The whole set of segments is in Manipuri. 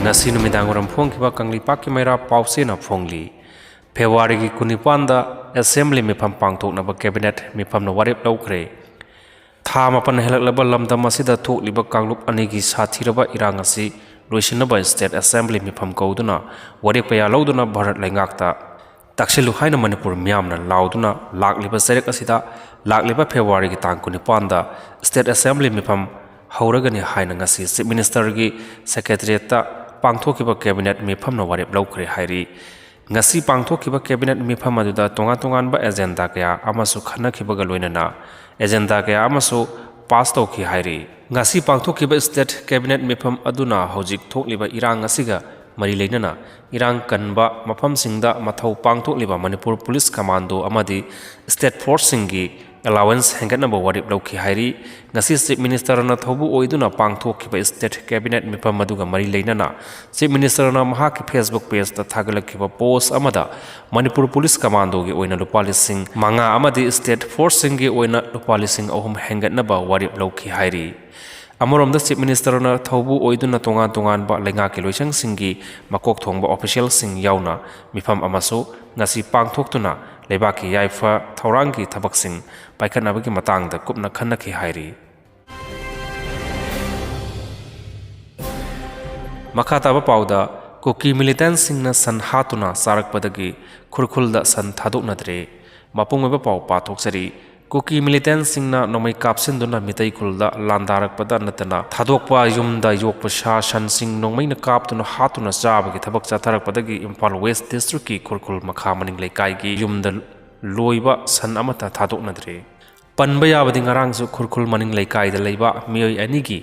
ngasi numidanguram phongkiba kanglipakki maira pausena phongli February ki kunipanda assembly Mifam Pangthoknaba cabinet Mifam na Warep Loukhre tha mapan helaklaba lamdam asida thokliba kanglup anigi sathiraba irang asi loisinaba state assembly Mifam kauduna Warep ya lauduna Bharat laingakta taksilu haina Manipur miyamna lauduna lakliba serek asida lakliba February ki tang kunipanda state assembly Mifam hauragani haina ngasi chief minister gi secretariat ta pangthokiba cabinet Mifam na Warep Loukhre hairi ngasi pangthokiba cabinet Mifam aduda tongan ba agenda kaya amasu khanakibaga loinana agenda kaya amasu pass tawki hairi ngasi pangthokiba state cabinet Mifam aduna hojik thokliba irang asiga mari leinana irang kanba mafam singda mathau pangthokliba Manipur police commando amadi state force singi allowance hengatnaba Warep Loukhre hairi ngasi chief minister na thobu oiduna pangthokkiba state cabinet Mifam aduga mari leinana chief minister na mahaki Facebook page ta thagalakkiba post amada Manipur police commando gi oina lupa lising manga amadi state force singi oina lupa lising ahum hengatnaba Warep Loukhre hairi Amorom the chief minister na thobu oiduna tongan ba lenga ki loisang singi makok thongba official sing yauna Mifam amaso ngasi pangthoktuna lebaki yaifa thaurangi thabak sing paikhanabagi matangda kupna khanaki hairi makhataba pauda koki militant singna san Hattuna Chanarakpadagi khurkhulda san Thadoknadre mapungweba pau pathoksari koki militant singna nomai kapsinduna mitai khulda landarakpada natana thadokpa yumda yokpa sha shan sing nomai na kaptuna Hattuna jabagi thabak chatharakpadagi Imphal West district ki khurkhul makha maning leikai gi yumda loiba san amata Thadoknadre panba yabadi ngarangsu khurkhul maning leikai da leiba mioi anigi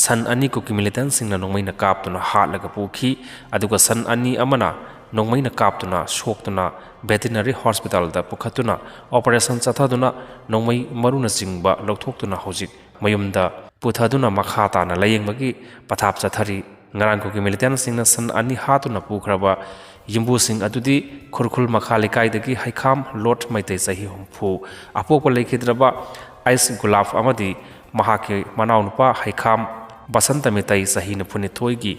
san ani koki militant singna nomai na kaptuna hatlaga pukhi aduga san ani amana nongmai na kaptuna shoktuna veterinary hospital da pukhatuna operation chathaduna nongmai maruna jingba lokthokuna hojik mayumda puthaduna makhata na layengmagi pathap chathari ngarang koki militant singna san ani hatuna pukhraba yimbu sing adudi khurkhul makha lekai dagi haikham lot maitai sahi humfu apopa lekhidraba ais gulaf amadi mahaki manaunupa haikham basanta mitai sahi na phuni thoigi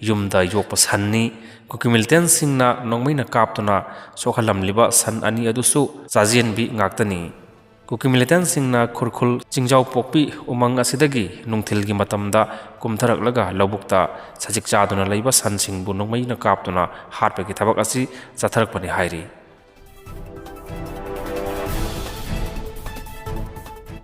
yumda yokpa sanni koki militant singna nongmaina kaptuna sokhalamliba san ani adusu chajenbi ngaktani koki militant singna khurkhul chingjau pokpi umang asidagi nungthilgi matamda kumtharaklaga lobukta sajik chaduna leiba san singbu nongmaina kaptuna hatpagi thabak asi chatharakpani hairi